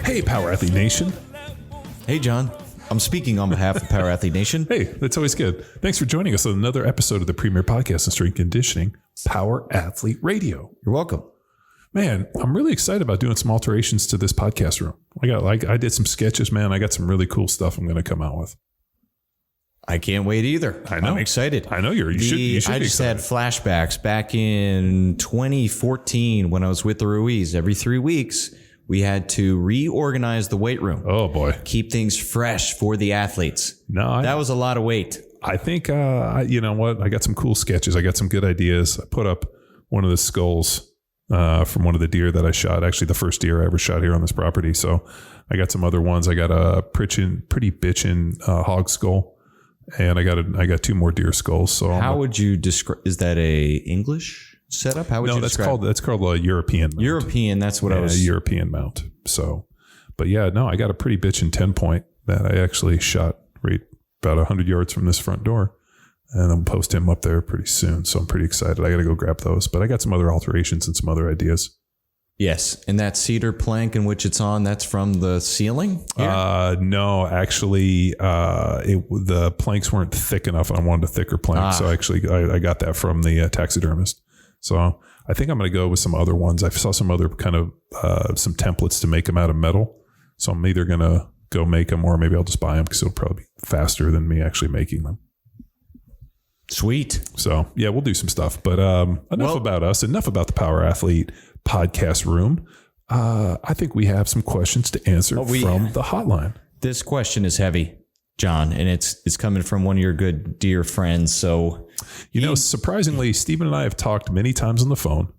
Hey, Power Athlete Nation. Hey, John. I'm speaking on behalf of Power Athlete Nation. Hey, that's always good. Thanks for joining us on another episode of the premier podcast in strength conditioning, Power Athlete Radio. You're welcome. Man, I'm really excited about doing some alterations to this podcast room. I did some sketches, man. I got some really cool stuff I'm going to come out with. I can't wait either. I know. I'm excited. I know you should. I just had flashbacks back in 2014 when I was with the Ruiz. Every 3 weeks, we had to reorganize the weight room. Oh, boy. Keep things fresh for the athletes. No, that was a lot of weight. I think, you know what? I got some cool sketches. I got some good ideas. I put up one of the skulls from one of the deer that I shot. Actually, the first deer I ever shot here on this property. So I got some other ones. I got a pretty bitchin' hog skull. And I got 2 more deer skulls. So how would you describe? Is that a English setup? How would you describe? That's called a European mount. European. That's what I was. A European mount. So, but yeah, no, I got a pretty bitchin' 10-point that I actually shot right about 100 yards from this front door, and I'll post him up there pretty soon. So I'm pretty excited. I got to go grab those. But I got some other alterations and some other ideas. Yes. And that cedar plank in which it's on, that's from the ceiling? No, actually, the planks weren't thick enough. I wanted a thicker plank. So actually, I got that from the taxidermist. So I think I'm going to go with some other ones. I saw some other kind of some templates to make them out of metal. So I'm either going to go make them or maybe I'll just buy them because it'll probably be faster than me actually making them. Sweet. So yeah, we'll do some stuff. But enough about us. Enough about the Power Athlete podcast room. I think we have some questions to answer from the hotline. This question is heavy, John, and it's coming from one of your good dear friends. So, surprisingly, Stephen and I have talked many times on the phone.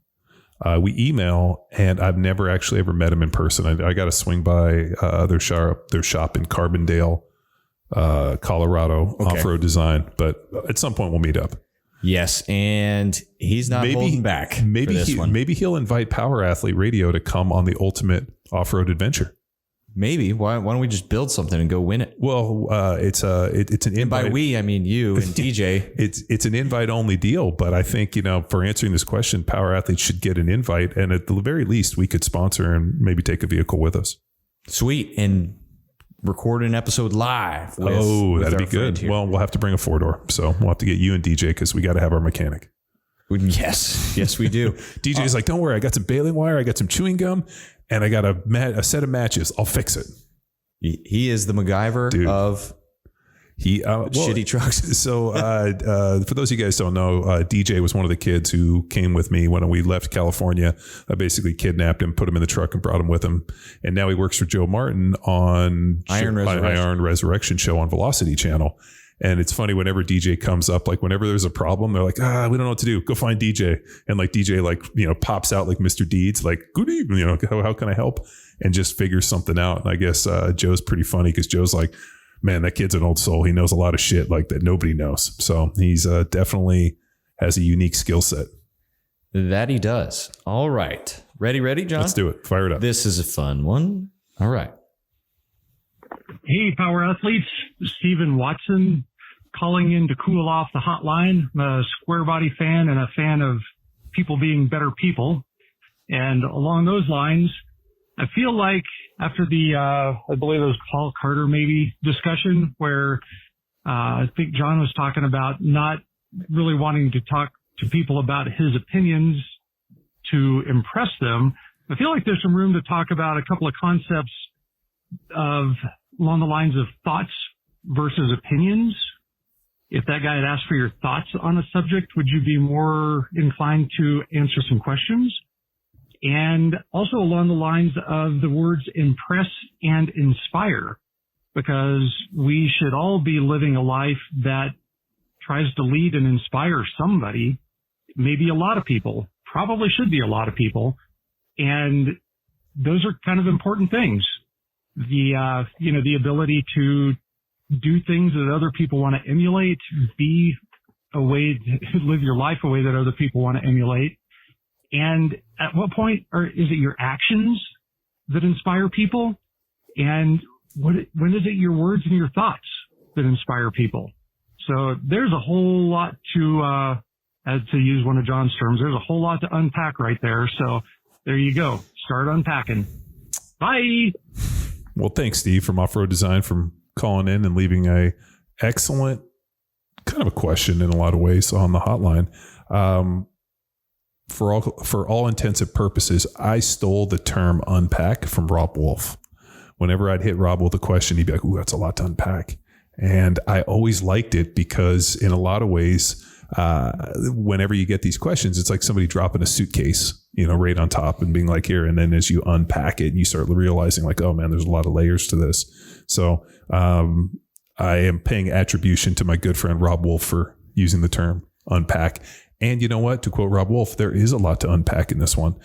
We email, and I've never actually ever met him in person. I got to swing by their shop in Carbondale, Colorado, off-road design. But at some point, we'll meet up. Yes, and he's not holding back. Maybe he'll invite Power Athlete Radio to come on the ultimate off-road adventure. Maybe. Why don't we just build something and go win it? Well, it's an invite. And by we, I mean you and DJ. It's an invite only deal, but I think for answering this question, Power Athletes should get an invite, and at the very least, we could sponsor and maybe take a vehicle with us. Sweet, and record an episode live. That'd be good. Well, we'll have to bring a 4-door. So we'll have to get you and DJ because we got to have our mechanic. Yes, we do. DJ's like, don't worry. I got some baling wire. I got some chewing gum and I got a set of matches. I'll fix it. He is the MacGyver of shitty trucks. So for those of you guys who don't know, DJ was one of the kids who came with me when we left California. I basically kidnapped him, put him in the truck and brought him with him. And now he works for Joe Martin on Iron Resurrection show on Velocity Channel. And it's funny whenever DJ comes up, like whenever there's a problem, they're like, we don't know what to do. Go find DJ. And like DJ, pops out like Mr. Deeds, like, good evening, how can I help? And just figures something out. And I guess Joe's pretty funny because Joe's like, man, that kid's an old soul. He knows a lot of shit like that nobody knows. So he's definitely has a unique skill set. That he does. All right. Ready, John? Let's do it. Fire it up. This is a fun one. All right. Hey, Power Athletes. Stephen Watson calling in to cool off the hotline. I'm a square body fan and a fan of people being better people. And along those lines, I feel like after the, I believe it was Paul Carter maybe discussion where I think John was talking about not really wanting to talk to people about his opinions to impress them. I feel like there's some room to talk about a couple of concepts along the lines of thoughts versus opinions. If that guy had asked for your thoughts on a subject, would you be more inclined to answer some questions? And also along the lines of the words impress and inspire, because we should all be living a life that tries to lead and inspire somebody, maybe a lot of people, probably should be a lot of people. And those are kind of important things. The ability to do things that other people want to emulate, be a way to live your life a way that other people want to emulate. And at what point is it your actions that inspire people? And when is it your words and your thoughts that inspire people? So there's a whole lot to use one of John's terms, there's a whole lot to unpack right there. So there you go. Start unpacking. Bye. Well, thanks, Steve, from Off-Road Design, from calling in and leaving a excellent kind of a question in a lot of ways on the hotline. For all intents and purposes, I stole the term unpack from Rob Wolf. Whenever I'd hit Rob with a question, he'd be like, "Ooh, that's a lot to unpack." And I always liked it because in a lot of ways, whenever you get these questions, it's like somebody dropping a suitcase, right on top and being like, here. And then as you unpack it, you start realizing like, oh man, there's a lot of layers to this. So I am paying attribution to my good friend Rob Wolf for using the term unpack. And you know what? To quote Rob Wolf, there is a lot to unpack in this one.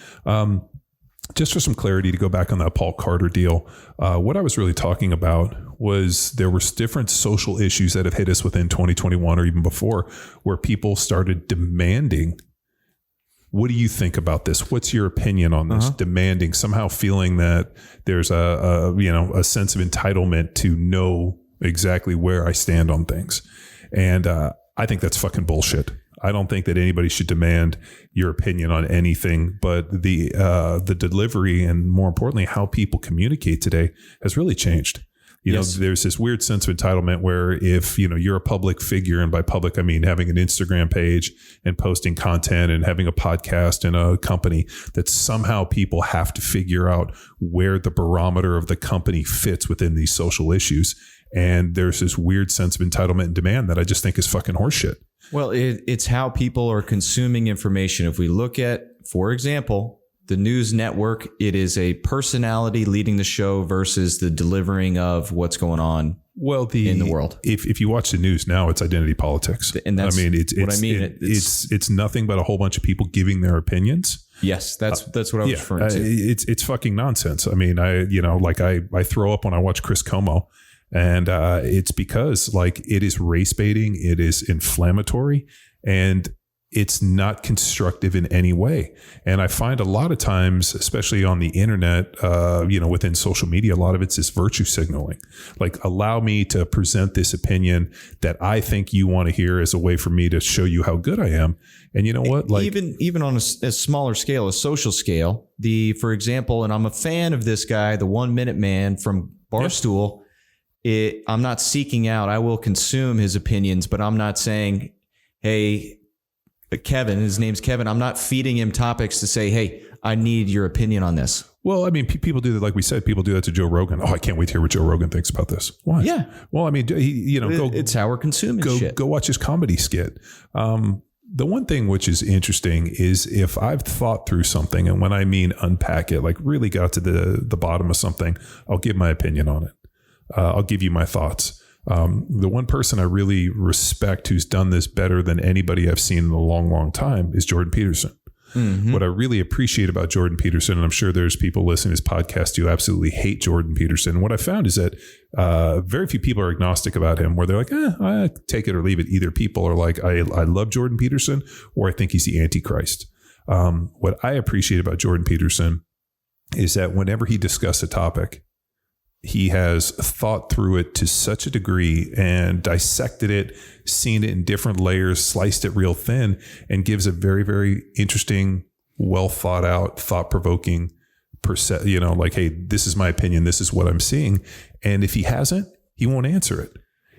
Just for some clarity, to go back on that Paul Carter deal, what I was really talking about was there were different social issues that have hit us within 2021 or even before, where people started demanding, what do you think about this? What's your opinion on this? Demanding, somehow feeling that there's a sense of entitlement to know exactly where I stand on things. And I think that's fucking bullshit. I don't think that anybody should demand your opinion on anything, but the delivery and more importantly, how people communicate today has really changed. There's this weird sense of entitlement where if, you're a public figure, and by public, I mean having an Instagram page and posting content and having a podcast and a company, that somehow people have to figure out where the barometer of the company fits within these social issues. And there's this weird sense of entitlement and demand that I just think is fucking horseshit. Well, it's how people are consuming information. If we look at, for example, the news network, it is a personality leading the show versus the delivering of what's going on in the world. If you watch the news now, it's identity politics. And that's it's nothing but a whole bunch of people giving their opinions. Yes, that's what I was referring to. It's fucking nonsense. I mean, I throw up when I watch Chris Como. And it's because it is race baiting, it is inflammatory, and it's not constructive in any way. And I find a lot of times, especially on the internet, within social media, a lot of it's this virtue signaling. Like, allow me to present this opinion that I think you want to hear as a way for me to show you how good I am. And you know what? Even on a smaller scale, a social scale, for example, and I'm a fan of this guy, the 1 Minute Man from Barstool. I'm not seeking out. I will consume his opinions, but I'm not saying, hey, Kevin, his name's Kevin. I'm not feeding him topics to say, hey, I need your opinion on this. Well, I mean, people do that. Like we said, people do that to Joe Rogan. Oh, I can't wait to hear what Joe Rogan thinks about this. Why? Yeah. Well, I mean, it's how we're consuming shit. Go watch his comedy skit. The one thing which is interesting is if I've thought through something, and when I mean unpack it, like really got to the bottom of something, I'll give my opinion on it. I'll give you my thoughts. The one person I really respect who's done this better than anybody I've seen in a long, long time is Jordan Peterson. Mm-hmm. What I really appreciate about Jordan Peterson, and I'm sure there's people listening to this podcast who absolutely hate Jordan Peterson. What I found is that very few people are agnostic about him, where they're like, I take it or leave it. Either people are like, I love Jordan Peterson, or I think he's the Antichrist. What I appreciate about Jordan Peterson is that whenever he discusses a topic, he has thought through it to such a degree and dissected it, seen it in different layers, sliced it real thin, and gives a very, very interesting, well thought out, thought provoking, hey, this is my opinion. This is what I'm seeing. And if he hasn't, he won't answer it.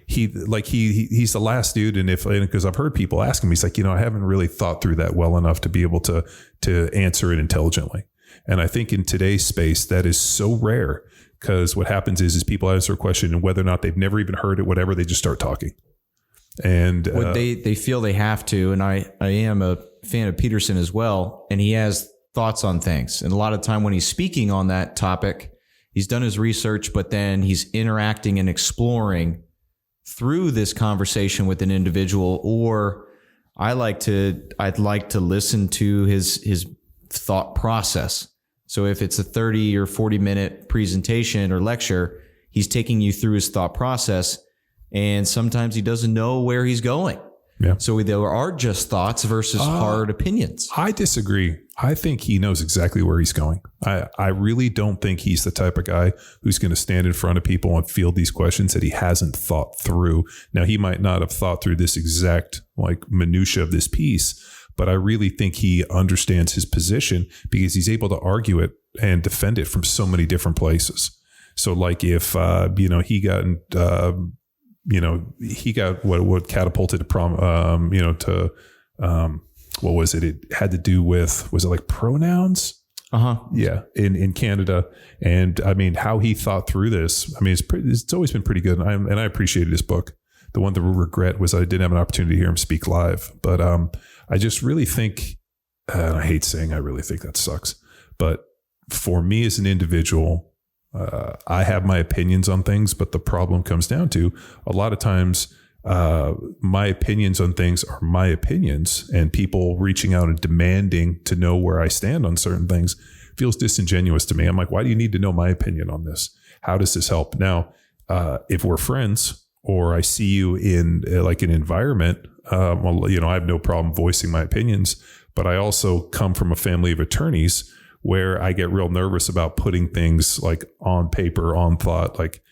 He's the last dude. And because I've heard people ask him, he's like, I haven't really thought through that well enough to be able to answer it intelligently. And I think in today's space, that is so rare. Because what happens is people answer a question, and whether or not they've never even heard it, whatever, they just start talking. And they feel they have to. And I am a fan of Peterson as well. And he has thoughts on things. And a lot of time when he's speaking on that topic, he's done his research, but then he's interacting and exploring through this conversation with an individual. Or I'd like to listen to his thought process. So if it's a 30 or 40 minute presentation or lecture, he's taking you through his thought process, and sometimes he doesn't know where he's going. Yeah. So there are just thoughts versus hard opinions. I disagree. I think he knows exactly where he's going. I really don't think he's the type of guy who's going to stand in front of people and field these questions that he hasn't thought through. Now, he might not have thought through this exact minutia of this piece, but I really think he understands his position because he's able to argue it and defend it from so many different places. So like if, he got, he got what catapulted to what was it? It had to do with, was it like pronouns? Yeah. In Canada. And I mean, how he thought through this, I mean, it's always been pretty good. And I appreciated his book. The one that I regret was I didn't have an opportunity to hear him speak live, but I just really think, and I hate saying I really think that sucks, but for me as an individual, I have my opinions on things, but the problem comes down to a lot of times my opinions on things are my opinions, and people reaching out and demanding to know where I stand on certain things feels disingenuous to me. I'm like, why do you need to know my opinion on this? How does this help? Now, if we're friends or I see you in like an environment, I have no problem voicing my opinions, but I also come from a family of attorneys where I get real nervous about putting things like on paper, on thought, like,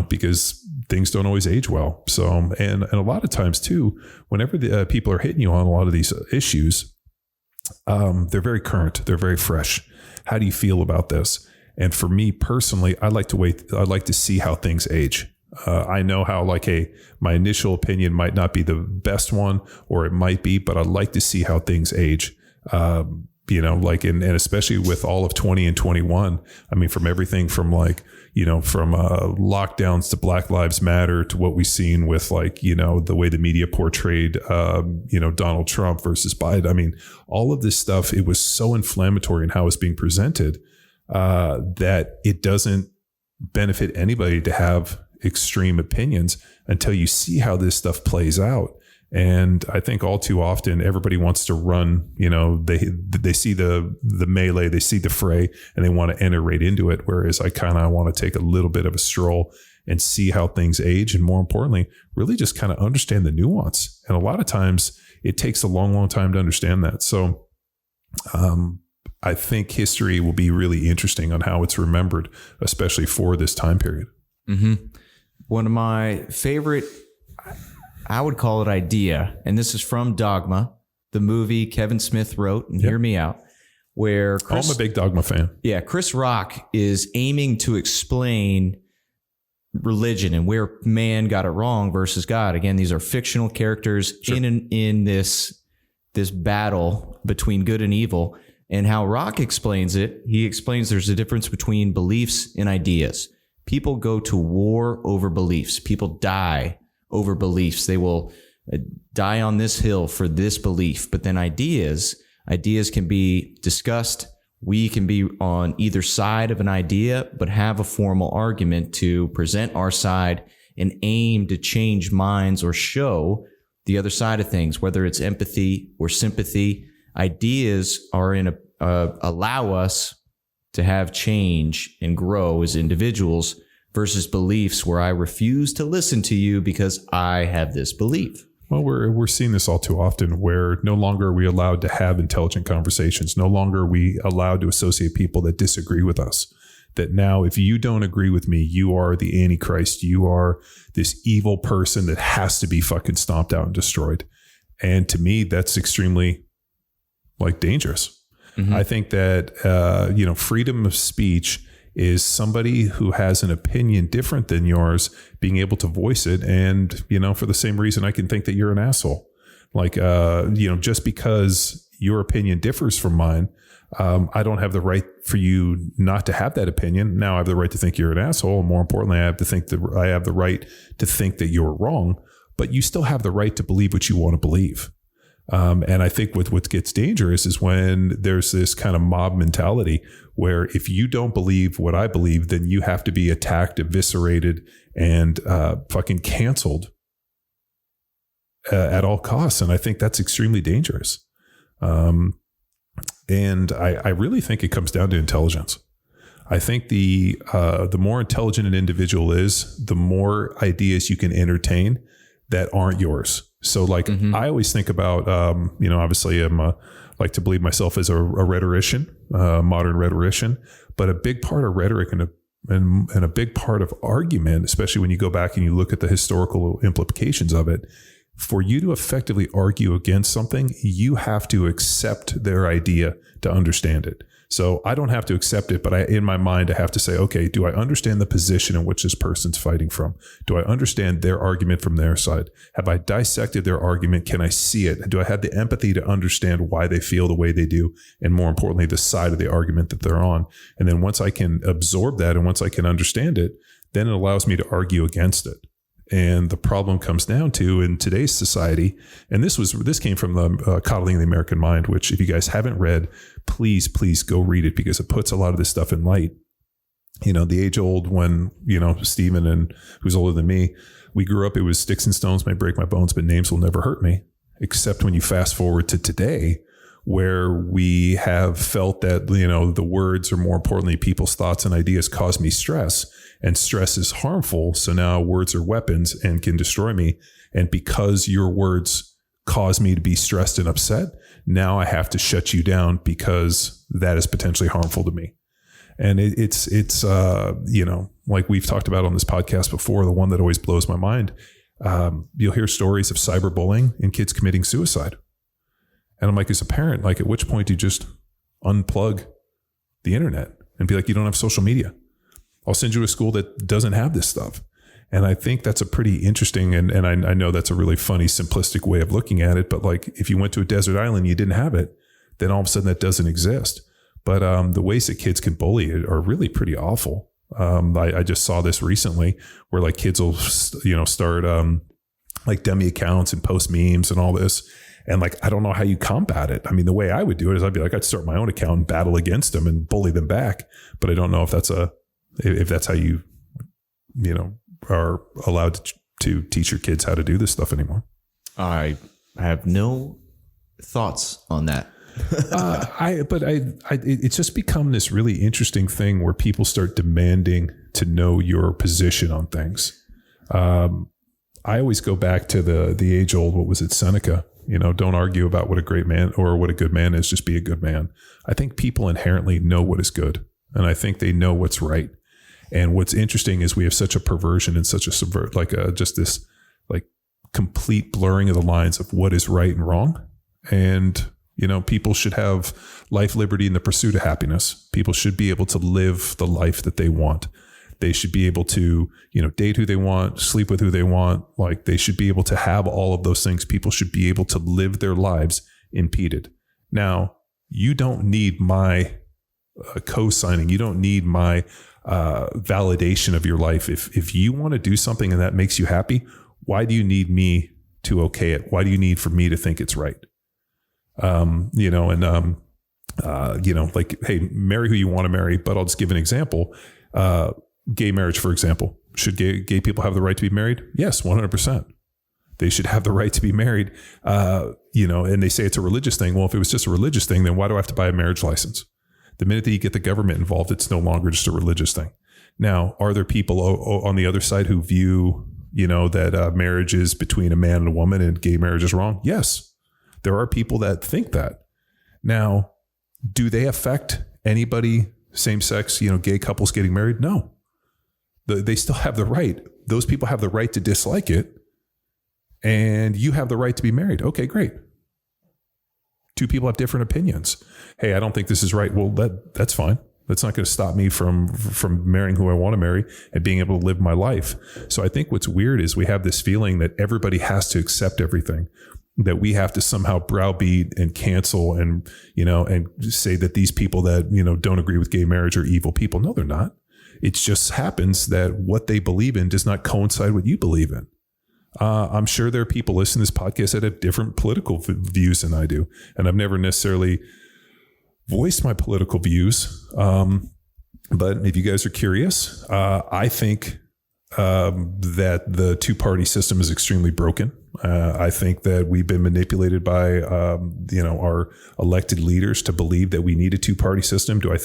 because things don't always age well. So, and a lot of times too, whenever the people are hitting you on a lot of these issues, they're very current, they're very fresh. How do you feel about this? And for me personally, I like to wait. I like to see how things age. I know how my initial opinion might not be the best one, or it might be, but I like to see how things age. And especially with all of 20 and 21, I mean, from everything from from lockdowns to Black Lives Matter to what we've seen with the way the media portrayed, Donald Trump versus Biden. I mean, all of this stuff, it was so inflammatory in how it's being presented, that it doesn't benefit anybody to have extreme opinions until you see how this stuff plays out. And I think all too often everybody wants to run, they see the melee, they see the fray, and they want to enter right into it. Whereas I kind of want to take a little bit of a stroll and see how things age. And more importantly, really just kind of understand the nuance. And a lot of times it takes a long, long time to understand that. So I think history will be really interesting on how it's remembered, especially for this time period. Mm-hmm. One of my favorite, I would call it idea, and this is from Dogma, the movie Kevin Smith wrote, and hear me out, where I'm a big Dogma fan. Yeah, Chris Rock is aiming to explain religion and where man got it wrong versus God. Again, these are fictional characters in this battle between good and evil. And how Rock explains it, he explains there's a difference between beliefs and ideas. People go to war over beliefs. People die over beliefs. They will die on this hill for this belief. But then ideas can be discussed. We can be on either side of an idea, but have a formal argument to present our side and aim to change minds or show the other side of things, whether it's empathy or sympathy. Ideas are allow us to have change and grow as individuals versus beliefs where I refuse to listen to you because I have this belief. Well, we're seeing this all too often, where no longer are we allowed to have intelligent conversations. No longer are we allowed to associate people that disagree with us. That now, if you don't agree with me, you are the Antichrist. You are this evil person that has to be fucking stomped out and destroyed. And to me, that's extremely dangerous. Mm-hmm. I think that, freedom of speech is somebody who has an opinion different than yours being able to voice it. And, for the same reason, I can think that you're an asshole. Just because your opinion differs from mine, I don't have the right for you not to have that opinion. Now I have the right to think you're an asshole. And more importantly, I have the right to think that you're wrong, but you still have the right to believe what you want to believe. And I think what gets dangerous is when there's this kind of mob mentality where if you don't believe what I believe, then you have to be attacked, eviscerated, and fucking canceled at all costs. And I think that's extremely dangerous. And I really think it comes down to intelligence. I think the more intelligent an individual is, the more ideas you can entertain that aren't yours. So I always think about, obviously I'm like to believe myself as a rhetorician, modern rhetorician, but a big part of rhetoric and a big part of argument, especially when you go back and you look at the historical implications of it, For you to effectively argue against something, you have to accept their idea to understand it. So I don't have to accept it, but in my mind, I have to say, okay, do I understand the position in which this person's fighting from? Do I understand their argument from their side? Have I dissected their argument? Can I see it? Do I have the empathy to understand why they feel the way they do? And more importantly, the side of the argument that they're on. And then once I can absorb that and once I can understand it, then it allows me to argue against it. And the problem comes down to, in today's society, and this came from the Coddling the American Mind, which if you guys haven't read, please go read it, because it puts a lot of this stuff in light. The age old, when, Stephen, and who's older than me, we grew up, it was sticks and stones may break my bones, but names will never hurt me. Except when you fast forward to today, where we have felt that, the words, or more importantly, people's thoughts and ideas, cause me stress, and stress is harmful. So now words are weapons and can destroy me. And because your words cause me to be stressed and upset, now I have to shut you down because that is potentially harmful to me. And it's like we've talked about on this podcast before, the one that always blows my mind. You'll hear stories of cyberbullying and kids committing suicide. And I'm like, as a parent, like, at which point do you just unplug the internet and be like, you don't have social media? I'll send you to a school that doesn't have this stuff. And I think that's a pretty interesting, and I know that's a really funny, simplistic way of looking at it. But like, if you went to a desert island, and you didn't have it, then all of a sudden that doesn't exist. But the ways that kids can bully are really pretty awful. I just saw this recently where like kids will, start like dummy accounts and post memes and all this. And like, I don't know how you combat it. I mean, the way I would do it is I'd start my own account and battle against them and bully them back. But I don't know if that's how you are allowed to teach your kids how to do this stuff anymore. I have no thoughts on that. It's just become this really interesting thing where people start demanding to know your position on things. I always go back to the age old, what was it, Seneca? Don't argue about what a great man or what a good man is, just be a good man. I think people inherently know what is good, and I think they know what's right. And what's interesting is we have such a perversion and such a just this like complete blurring of the lines of what is right and wrong. And, people should have life, liberty, and the pursuit of happiness. People should be able to live the life that they want. They should be able to, date who they want, sleep with who they want. Like, they should be able to have all of those things. People should be able to live their lives impeded. Now, you don't need my co-signing. You don't need my validation of your life. If you want to do something and that makes you happy, why do you need me to okay it? Why do you need for me to think it's right? Like, hey, marry who you want to marry. But I'll just give an example. Gay marriage, for example. Should gay people have the right to be married? Yes, 100%. They should have the right to be married. And they say it's a religious thing. Well, if it was just a religious thing, then why do I have to buy a marriage license? The minute that you get the government involved, it's no longer just a religious thing. Now, are there people on the other side who view, that marriage is between a man and a woman and gay marriage is wrong? Yes. There are people that think that. Now, do they affect anybody, same sex, gay couples getting married? No. They still have the right. Those people have the right to dislike it. And you have the right to be married. Okay, great. Two people have different opinions. Hey, I don't think this is right. Well, that's fine. That's not going to stop me from marrying who I want to marry and being able to live my life. So I think what's weird is we have this feeling that everybody has to accept everything, that we have to somehow browbeat and cancel and say that these people that, don't agree with gay marriage are evil people. No, they're not. It just happens that what they believe in does not coincide with what you believe in. I'm sure there are people listening to this podcast that have different political views than I do. And I've never necessarily voiced my political views. But if you guys are curious, I think that the two-party system is extremely broken. I think that we've been manipulated by, our elected leaders to believe that we need a two-party system. Do I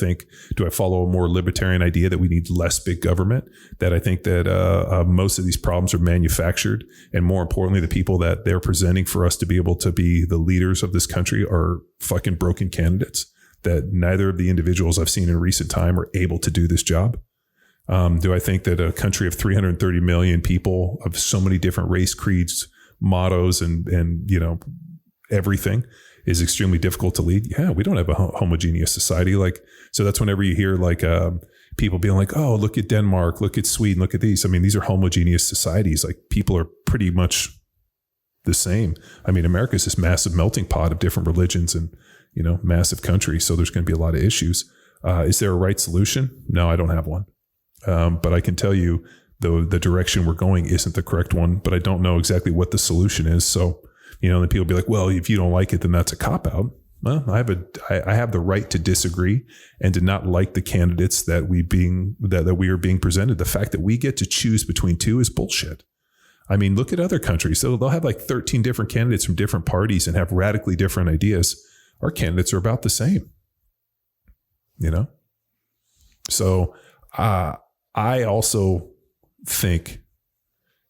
follow a more libertarian idea that we need less big government? That I think that most of these problems are manufactured, and more importantly, the people that they're presenting for us to be able to be the leaders of this country are fucking broken candidates. That neither of the individuals I've seen in recent time are able to do this job. Do I think that a country of 330 million people of so many different race, creeds, mottos and everything is extremely difficult to lead. Yeah, we don't have a homogeneous society. Like, so that's whenever you hear like people being like, oh, look at Denmark, look at Sweden, look at these. I mean, these are homogeneous societies. Like, people are pretty much the same. I mean, America is this massive melting pot of different religions and, massive country. So there's going to be a lot of issues. Is there a right solution? No, I don't have one. But I can tell you the direction we're going isn't the correct one, but I don't know exactly what the solution is. So, then people be like, well, if you don't like it, then that's a cop out. Well, I have the right to disagree and to not like the candidates that we are being presented. The fact that we get to choose between two is bullshit. I mean, look at other countries. So they'll have like 13 different candidates from different parties and have radically different ideas. Our candidates are about the same, So I also think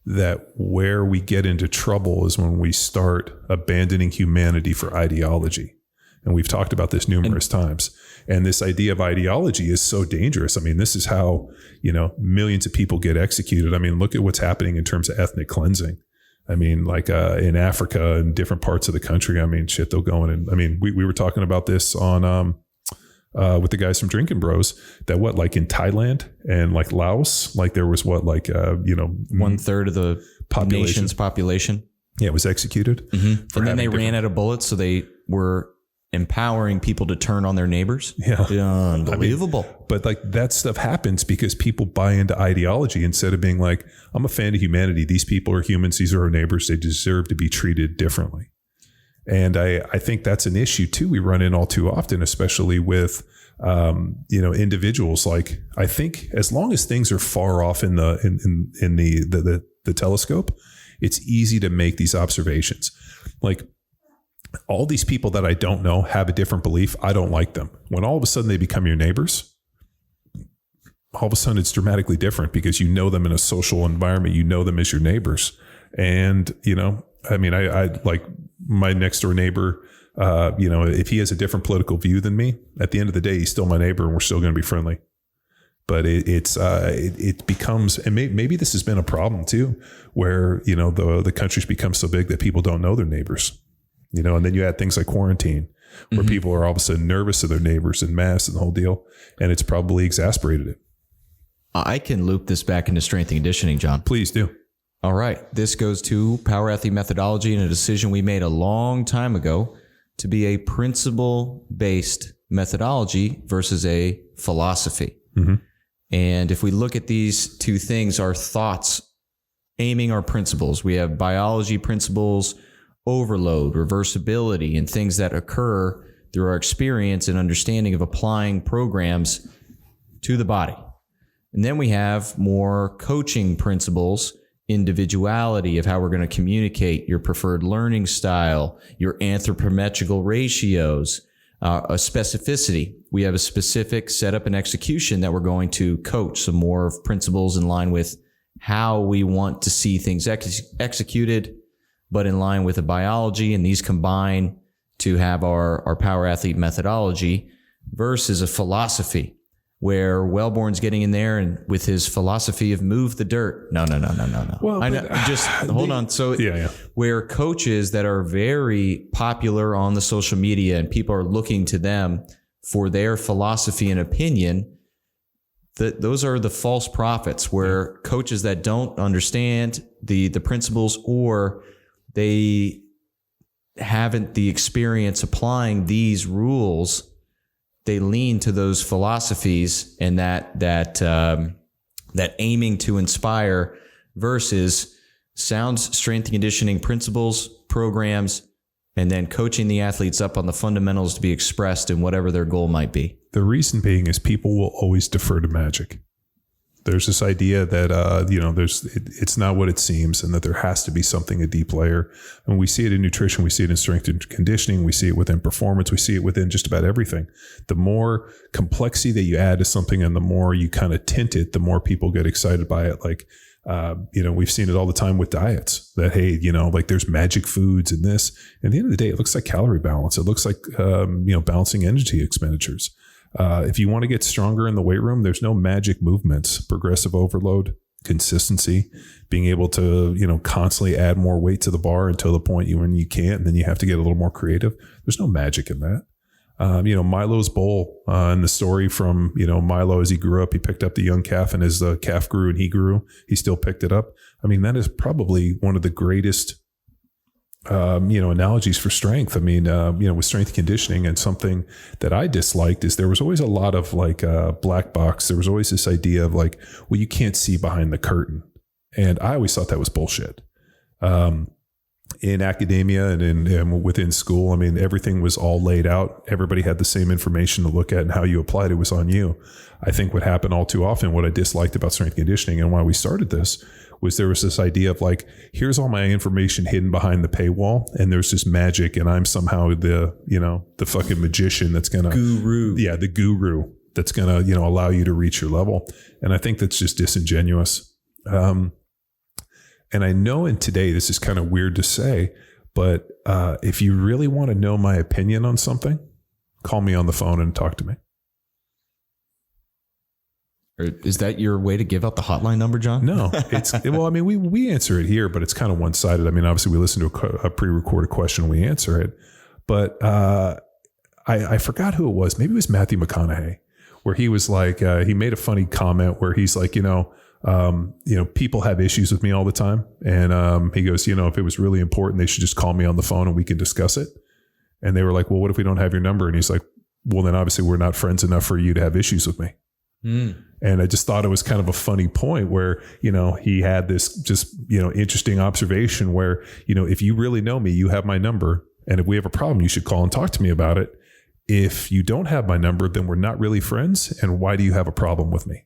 that where we get into trouble is when we start abandoning humanity for ideology. And we've talked about this numerous times. And this idea of ideology is so dangerous. I mean, this is how, millions of people get executed. I mean, look at what's happening in terms of ethnic cleansing. I mean, like in Africa and different parts of the country, I mean, shit, they'll go in. And I mean, we were talking about this on, with the guys from Drinking Bros, that like in Thailand and like Laos, like there was 1/3 of the nation's population. Yeah, it was executed. Mm-hmm. And then they ran out of bullets. So they were empowering people to turn on their neighbors. Yeah. Unbelievable. But like that stuff happens because people buy into ideology instead of being like, I'm a fan of humanity. These people are humans. These are our neighbors. They deserve to be treated differently. And I think that's an issue too. We run in all too often, especially with, individuals. Like, I think as long as things are far off in the telescope, it's easy to make these observations. Like, all these people that I don't know have a different belief. I don't like them. When all of a sudden they become your neighbors, all of a sudden it's dramatically different because you know them in a social environment. You know them as your neighbors. And, I like my next door neighbor, if he has a different political view than me, at the end of the day, he's still my neighbor and we're still going to be friendly. But it becomes, and maybe this has been a problem too, where, the countries become so big that people don't know their neighbors. And then you add things like quarantine, where people are all of a sudden nervous of their neighbors and masks and the whole deal. And it's probably exasperated it. I can loop this back into strength and conditioning, John. Please do. All right. This goes to Power Athlete methodology and a decision we made a long time ago to be a principle-based methodology versus a philosophy. Mm-hmm. And if we look at these two things, our thoughts aiming our principles, we have biology principles, overload, reversibility, and things that occur through our experience and understanding of applying programs to the body. And then we have more coaching principles, individuality of how we're going to communicate, your preferred learning style, your anthropometrical ratios, a specificity. We have a specific setup and execution that we're going to coach, some more of principles in line with how we want to see things executed, but in line with the biology, and these combine to have our Power Athlete methodology versus a philosophy where Welbourn's getting in there and with his philosophy of move the dirt. No. Well, hold on. So where coaches that are very popular on the social media and people are looking to them for their philosophy and opinion, those are the false prophets, where coaches that don't understand the principles or they haven't the experience applying these rules, they lean to those philosophies and that aiming to inspire versus sound strength and conditioning principles, programs, and then coaching the athletes up on the fundamentals to be expressed in whatever their goal might be. The reason being is people will always defer to magic. There's this idea that, it's not what it seems, and that there has to be something a deep layer. And we see it in nutrition. We see it in strength and conditioning. We see it within performance. We see it within just about everything. The more complexity that you add to something and the more you kind of tint it, the more people get excited by it. Like, we've seen it all the time with diets that, hey, like there's magic foods and this. At the end of the day, it looks like calorie balance. It looks like, balancing energy expenditures. If you want to get stronger in the weight room, there's no magic movements, progressive overload, consistency, being able to, constantly add more weight to the bar until the point when you can't, and then you have to get a little more creative. There's no magic in that. Milo's bowl, and the story from, Milo as he grew up, he picked up the young calf, and as the calf grew and he grew, he still picked it up. I mean, that is probably one of the greatest, analogies for strength. I mean, with strength conditioning, and something that I disliked is there was always a lot of like black box. There was always this idea of like, well, you can't see behind the curtain. And I always thought that was bullshit. In academia and within school, I mean, everything was all laid out. Everybody had the same information to look at, and how you applied it was on you. I think what happened all too often, what I disliked about strength conditioning and why we started this, was there was this idea of like, here's all my information hidden behind the paywall, and there's this magic, and I'm somehow the fucking magician that's going to the guru that's going to, allow you to reach your level. And I think that's just disingenuous. And I know in today, this is kind of weird to say, but if you really want to know my opinion on something, call me on the phone and talk to me. Is that your way to give out the hotline number, John? No, well, I mean, we answer it here, but it's kind of one-sided. I mean, obviously we listen to a pre-recorded question, we answer it, but I forgot who it was. Maybe it was Matthew McConaughey, where he was like, he made a funny comment where he's like, people have issues with me all the time. And he goes, if it was really important, they should just call me on the phone and we can discuss it. And they were like, well, what if we don't have your number? And he's like, well, then obviously we're not friends enough for you to have issues with me. And I just thought it was kind of a funny point where, he had this just, interesting observation where, if you really know me, you have my number. And if we have a problem, you should call and talk to me about it. If you don't have my number, then we're not really friends. And why do you have a problem with me?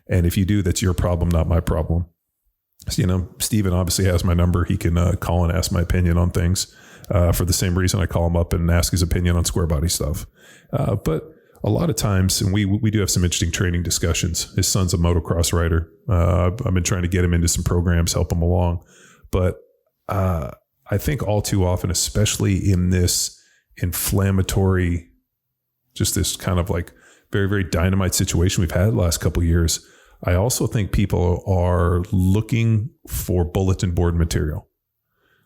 And if you do, that's your problem, not my problem. So, Steven obviously has my number. He can call and ask my opinion on things for the same reason I call him up and ask his opinion on square body stuff. But a lot of times, and we do have some interesting training discussions. His son's a motocross rider. I've been trying to get him into some programs, help him along. But I think all too often, especially in this inflammatory, just this kind of like very, very dynamite situation we've had the last couple of years, I also think people are looking for bulletin board material.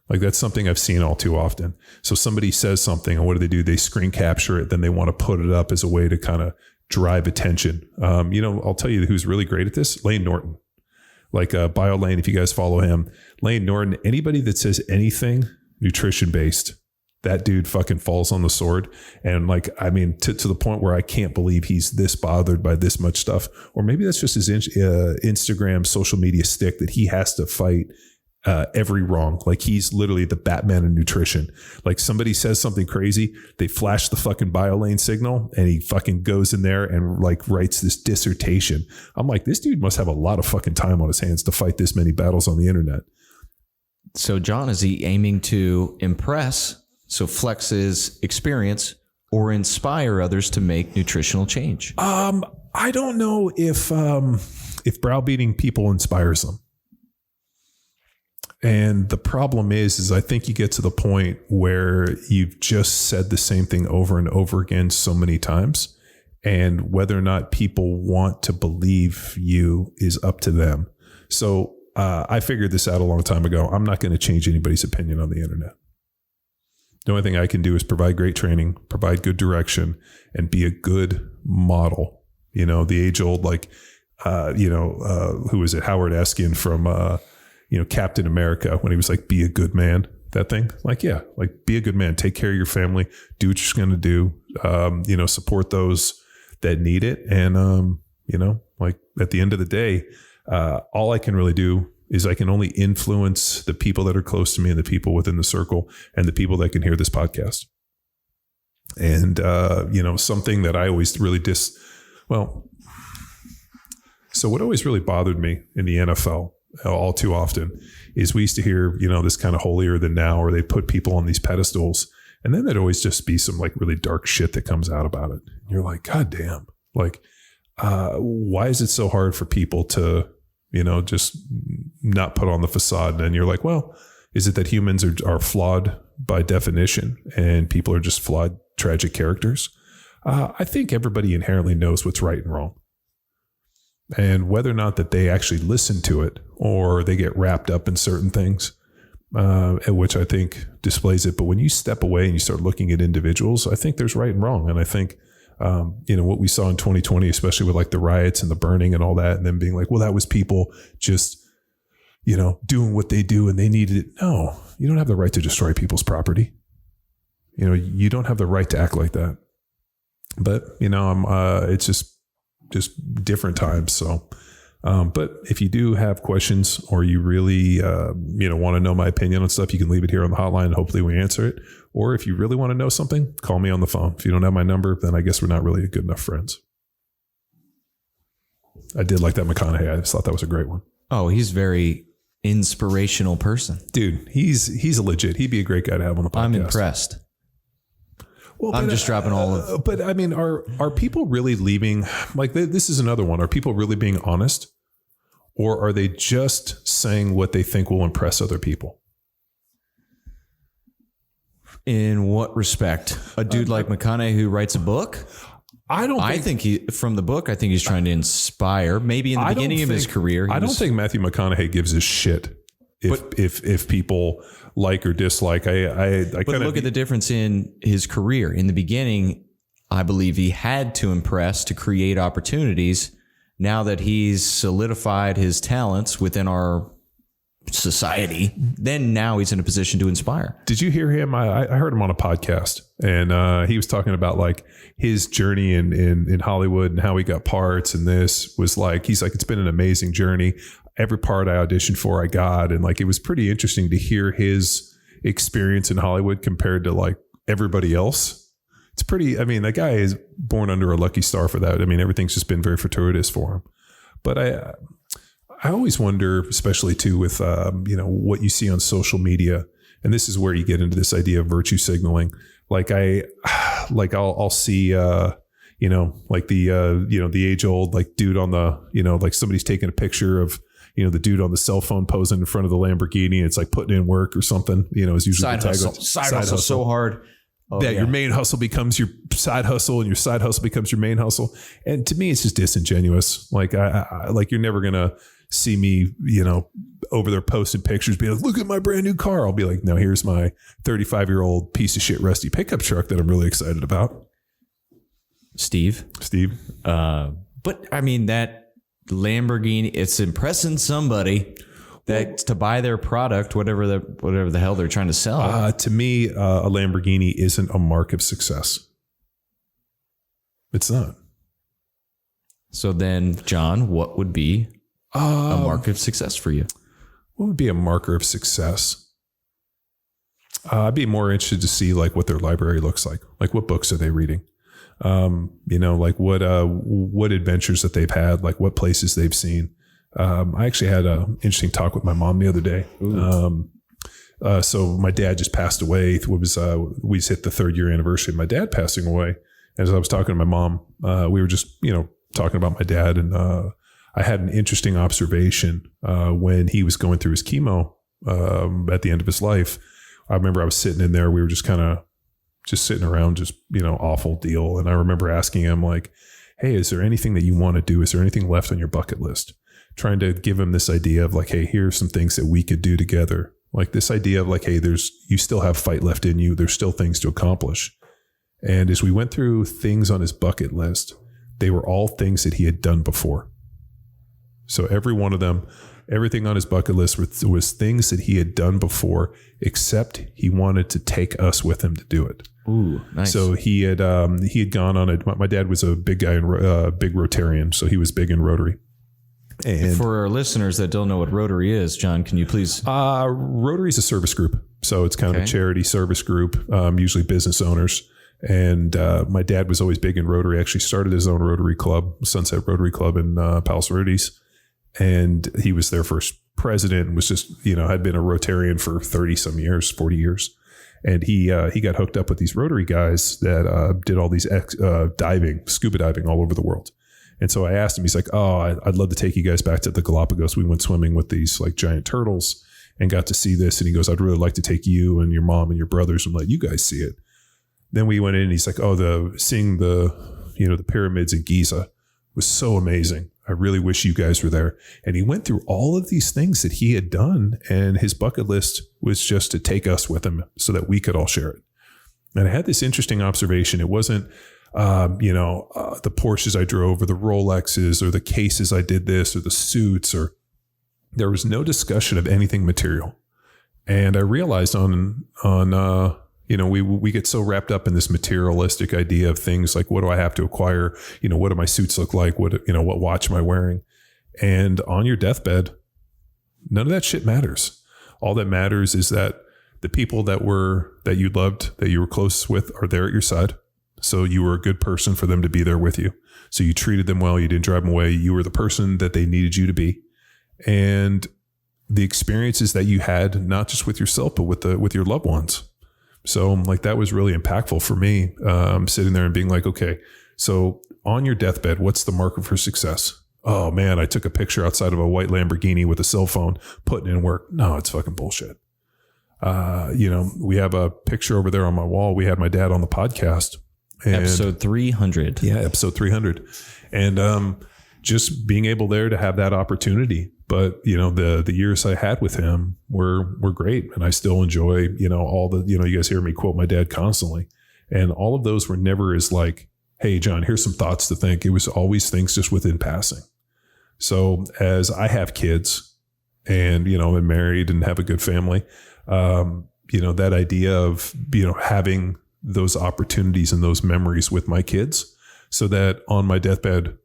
Like that's something I've seen all too often. So somebody says something, and what do? They screen capture it. Then they want to put it up as a way to kind of drive attention. I'll tell you who's really great at this, Lane Norton. Like Bio Lane, if you guys follow him, Lane Norton, anybody that says anything nutrition based, that dude fucking falls on the sword. And like, I mean, to the point where I can't believe he's this bothered by this much stuff. Or maybe that's just his Instagram social media stick that he has to fight every wrong. Like he's literally the Batman of nutrition. Like somebody says something crazy, they flash the fucking BioLane signal, and he fucking goes in there and like writes this dissertation. I'm like, this dude must have a lot of fucking time on his hands to fight this many battles on the internet. So John, is he aiming to impress, so flex his experience, or inspire others to make nutritional change? I don't know if browbeating people inspires them. And the problem is I think you get to the point where you've just said the same thing over and over again so many times, and whether or not people want to believe you is up to them. So I figured this out a long time ago. I'm not going to change anybody's opinion on the internet. The only thing I can do is provide great training, provide good direction, and be a good model. The age old, like, who was it? Howard Eskin from, Captain America, when he was like, be a good man, that thing. Like, yeah, like be a good man, take care of your family, do what you're going to do, support those that need it. And, like at the end of the day, all I can really do is I can only influence the people that are close to me and the people within the circle and the people that can hear this podcast. And, something that I always really so what always really bothered me in the NFL all too often is we used to hear, this kind of holier than now, or they put people on these pedestals, and then there'd always just be some like really dark shit that comes out about it. And you're like, God damn, like, why is it so hard for people to, just not put on the facade? And you're like, well, is it that humans are flawed by definition and people are just flawed, tragic characters? I think everybody inherently knows what's right and wrong. and whether or not that they actually listen to it or they get wrapped up in certain things, which I think displays it. But when you step away and you start looking at individuals, I think there's right and wrong. And I think, what we saw in 2020, especially with like the riots and the burning and all that, and then being like, well, that was people just, doing what they do and they needed it. No, you don't have the right to destroy people's property. You don't have the right to act like that. But, it's just different times. So, but if you do have questions or you really, want to know my opinion on stuff, you can leave it here on the hotline and hopefully we answer it. Or if you really want to know something, call me on the phone. If you don't have my number, then I guess we're not really good enough friends. I did like that McConaughey. I just thought that was a great one. Oh, he's very inspirational person. Dude, he's a legit. He'd be a great guy to have on the podcast. I'm impressed. Well, I'm just dropping all of. But I mean, are people really leaving? Like this is another one. Are people really being honest, or are they just saying what they think will impress other people? In what respect? A dude like McConaughey who writes a book? I think from the book, I think he's trying to inspire. Maybe in the beginning of his career, I don't think Matthew McConaughey gives a shit if people like or dislike. I kind of look at the difference in his career. In the beginning, I believe he had to impress to create opportunities. Now that he's solidified his talents within our society, then now he's in a position to inspire. Did you hear him? I heard him on a podcast, and he was talking about like his journey in Hollywood and how he got parts. And this was like, he's like, it's been an amazing journey. Every part I auditioned for, I got. And like, it was pretty interesting to hear his experience in Hollywood compared to like everybody else. It's pretty, I mean, that guy is born under a lucky star for that. I mean, everything's just been very fortuitous for him. But I always wonder, especially too with, what you see on social media, and this is where you get into this idea of virtue signaling. Like I'll see, like the age old, like dude on the, like somebody's taking a picture of, the dude on the cell phone posing in front of the Lamborghini. It's like putting in work or something, is usually side hustle. Side hustle so hard. Oh, yeah. Your main hustle becomes your side hustle and your side hustle becomes your main hustle. And to me, it's just disingenuous. Like I like, you're never going to see me, over there posting pictures, be like, look at my brand new car. I'll be like, no, here's my 35-year-old piece of shit rusty pickup truck that I'm really excited about. Steve. But I mean, that Lamborghini, it's impressing somebody that to buy their product, whatever the hell they're trying to sell. To me, a Lamborghini isn't a mark of success. It's not. So then, John, what would be a mark of success for you? What would be a marker of success? I'd be more interested to see like what their library looks like. Like what books are they reading? Like what adventures that they've had, like what places they've seen. I actually had an interesting talk with my mom the other day. So my dad just passed away. It was, we just hit the 3rd year anniversary of my dad passing away. And as I was talking to my mom, we were just, talking about my dad, and I had an interesting observation when he was going through his chemo at the end of his life. I remember I was sitting in there. We were just kind of just sitting around, just, awful deal. And I remember asking him like, hey, is there anything that you want to do? Is there anything left on your bucket list? Trying to give him this idea of like, hey, here's some things that we could do together. Like this idea of like, hey, you still have fight left in you. There's still things to accomplish. And as we went through things on his bucket list, they were all things that he had done before. So every one of them, everything on his bucket list was things that he had done before, except he wanted to take us with him to do it. Ooh, nice. So he had gone on my dad was a big guy, big Rotarian. So he was big in Rotary. And for our listeners that don't know what Rotary is, John, can you please? Rotary is a service group. So it's kind of a charity service group, usually business owners. And my dad was always big in Rotary, actually started his own Rotary Club, Sunset Rotary Club in Palos Verdes. And he was their first president and was just, had been a Rotarian for 30 some years, 40 years. And he got hooked up with these Rotary guys that did all these scuba diving all over the world. And so I asked him, he's like, oh, I'd love to take you guys back to the Galapagos. We went swimming with these like giant turtles and got to see this. And he goes, I'd really like to take you and your mom and your brothers and let you guys see it. Then we went in and he's like, oh, seeing the pyramids in Giza was so amazing. I really wish you guys were there. And he went through all of these things that he had done, and his bucket list was just to take us with him so that we could all share it. And I had this interesting observation. It wasn't, the Porsches I drove or the Rolexes or the cases I did this or the suits, or there was no discussion of anything material. And I realized we get so wrapped up in this materialistic idea of things like, what do I have to acquire? What do my suits look like? What watch am I wearing? And on your deathbed, none of that shit matters. All that matters is that the people that you loved, that you were close with, are there at your side. So you were a good person for them to be there with you. So you treated them well. You didn't drive them away. You were the person that they needed you to be. And the experiences that you had, not just with yourself, but with your loved ones. So like, that was really impactful for me, sitting there and being like, okay, so on your deathbed, what's the marker for success? Oh man, I took a picture outside of a white Lamborghini with a cell phone, putting in work. No, it's fucking bullshit. We have a picture over there on my wall. We had my dad on the podcast. Episode 300. Yeah, episode 300. And just being able there to have that opportunity. But, the years I had with him were great. And I still enjoy, all the, you guys hear me quote my dad constantly. And all of those were never as like, hey, John, here's some thoughts to think. It was always things just within passing. So as I have kids and, am married and have a good family, that idea of, having those opportunities and those memories with my kids, so that on my deathbed,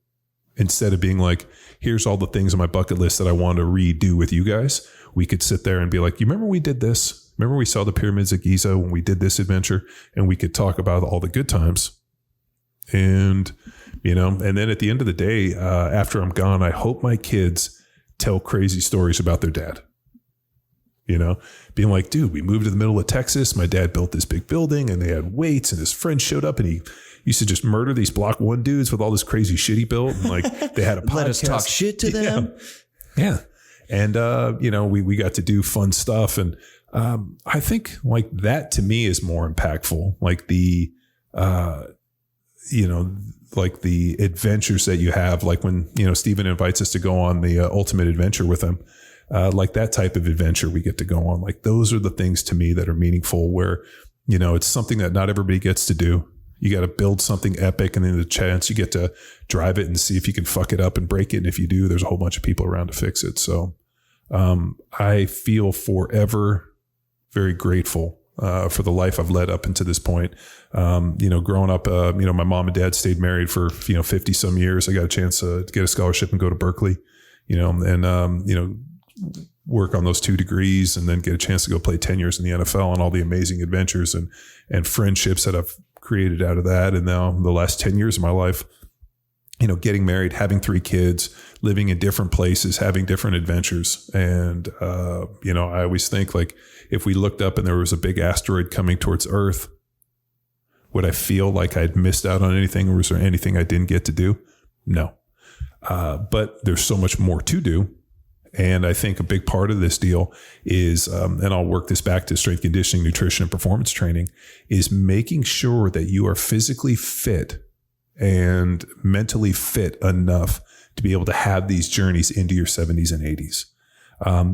instead of being like, here's all the things on my bucket list that I want to redo with you guys, we could sit there and be like, you remember we did this? Remember we saw the pyramids at Giza when we did this adventure? And we could talk about all the good times. And, and then at the end of the day, after I'm gone, I hope my kids tell crazy stories about their dad. Being like, dude, we moved to the middle of Texas. My dad built this big building and they had weights, and his friend showed up and he used to just murder these Block 1 dudes with all this crazy shit he built. And like, they had a podcast. Let us talk shit to them. Yeah. And, we got to do fun stuff. And I think like that to me is more impactful. Like the adventures that you have, like when, Steven invites us to go on the ultimate adventure with him. Like that type of adventure we get to go on. Like those are the things to me that are meaningful, where, it's something that not everybody gets to do. You got to build something epic, and then the chance you get to drive it and see if you can fuck it up and break it. And if you do, there's a whole bunch of people around to fix it. So I feel forever very grateful for the life I've led up into this point. Growing up, my mom and dad stayed married for, 50 some years. I got a chance to get a scholarship and go to Berkeley, work on those 2 degrees, and then get a chance to go play 10 years in the NFL, and all the amazing adventures and friendships that I've created out of that. And now the last 10 years of my life, getting married, having 3 kids, living in different places, having different adventures. And, I always think like, if we looked up and there was a big asteroid coming towards Earth, would I feel like I'd missed out on anything, or was there anything I didn't get to do? No. But there's so much more to do. And I think a big part of this deal is, and I'll work this back to strength conditioning, nutrition, and performance training, is making sure that you are physically fit and mentally fit enough to be able to have these journeys into your 70s and 80s.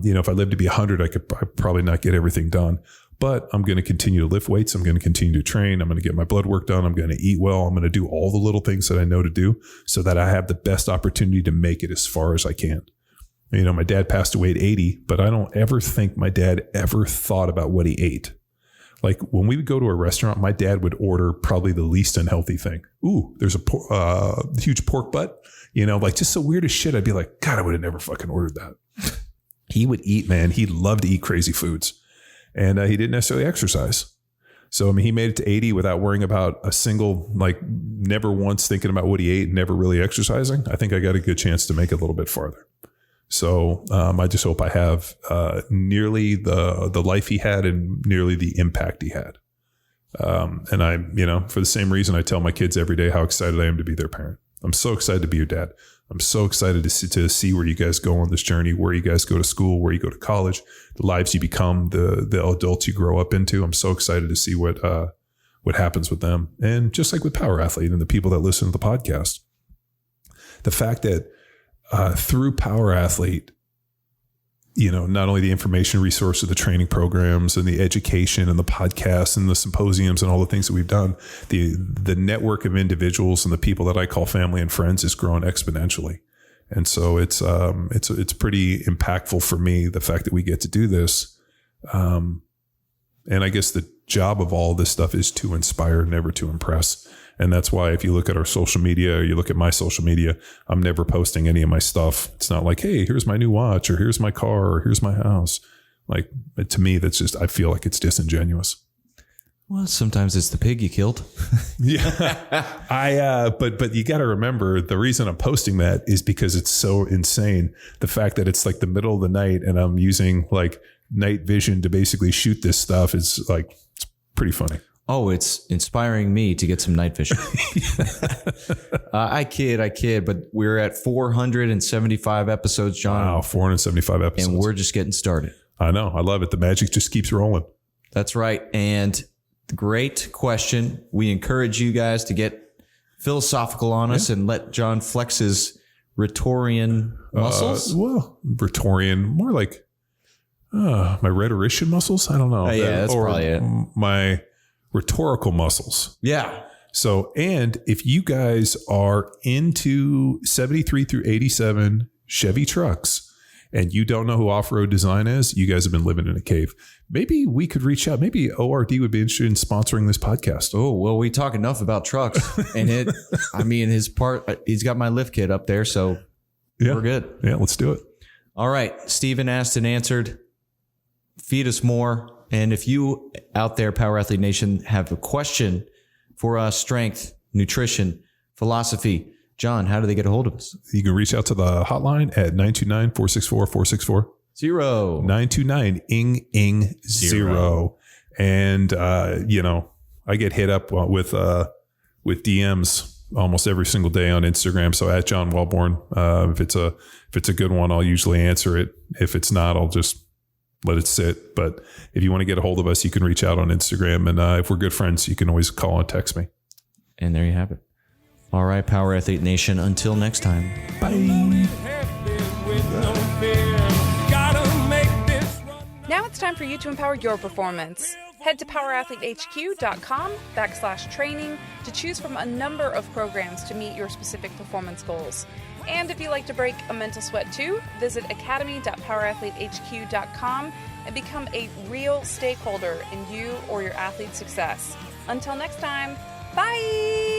If I lived to be 100, I'd probably not get everything done. But I'm going to continue to lift weights. I'm going to continue to train. I'm going to get my blood work done. I'm going to eat well. I'm going to do all the little things that I know to do, so that I have the best opportunity to make it as far as I can. My dad passed away at 80, but I don't ever think my dad ever thought about what he ate. Like when we would go to a restaurant, my dad would order probably the least unhealthy thing. Ooh, there's a huge pork butt, like just the weirdest shit. I'd be like, God, I would have never fucking ordered that. He would eat, man. He loved to eat crazy foods, and he didn't necessarily exercise. So, he made it to 80 without worrying about a single, like never once thinking about what he ate, never really exercising. I think I got a good chance to make it a little bit farther. So I just hope I have nearly the life he had and nearly the impact he had. And I, for the same reason, I tell my kids every day how excited I am to be their parent. I'm so excited to be your dad. I'm so excited to see where you guys go on this journey, where you guys go to school, where you go to college, the lives you become, the adults you grow up into. I'm so excited to see what happens with them. And just like with Power Athlete and the people that listen to the podcast, the fact that through Power Athlete, not only the information resource of the training programs and the education and the podcasts and the symposiums and all the things that we've done, the network of individuals and the people that I call family and friends is growing exponentially. And so it's pretty impactful for me, the fact that we get to do this. And I guess the job of all this stuff is to inspire, never to impress. And that's why if you look at our social media or you look at my social media, I'm never posting any of my stuff. It's not like, hey, here's my new watch or here's my car or here's my house. Like, to me, that's just, I feel like it's disingenuous. Well, sometimes it's the pig you killed. Yeah. But you got to remember, the reason I'm posting that is because it's so insane. The fact that it's like the middle of the night and I'm using like night vision to basically shoot this stuff is like, it's pretty funny. Oh, it's inspiring me to get some night vision. I kid, but we're at 475 episodes, John. Wow, 475 episodes. And we're just getting started. I know. I love it. The magic just keeps rolling. That's right. And great question. We encourage you guys to get philosophical on us and let John flex his rhetorian muscles. Well, rhetorian, more like my rhetorician muscles. I don't know. Yeah, that's probably it. My rhetorical muscles. Yeah. So, and if you guys are into 73 through 87 Chevy trucks and you don't know who Off-Road Design is, you guys have been living in a cave. Maybe we could reach out. Maybe ORD would be interested in sponsoring this podcast. Oh, well, we talk enough about trucks and he's got my lift kit up there. So we're good. Yeah, let's do it. All right. Stephen asked and answered. Feed us more. And if you out there, Power Athlete Nation, have a question for us, strength, nutrition, philosophy, John, how do they get a hold of us? You can reach out to the hotline at 929-464-464. 929-ING-0. And, I get hit up with DMs almost every single day on Instagram. So at John Welbourn, if it's a good one, I'll usually answer it. If it's not, I'll just let it sit. But if you want to get a hold of us, you can reach out on Instagram. And if we're good friends, you can always call and text me. And there you have it. All right, Power Athlete Nation. Until next time. Bye. Now it's time for you to empower your performance. Head to powerathletehq.com/training to choose from a number of programs to meet your specific performance goals. And if you like to break a mental sweat too, visit academy.powerathletehq.com and become a real stakeholder in you or your athlete's success. Until next time, bye!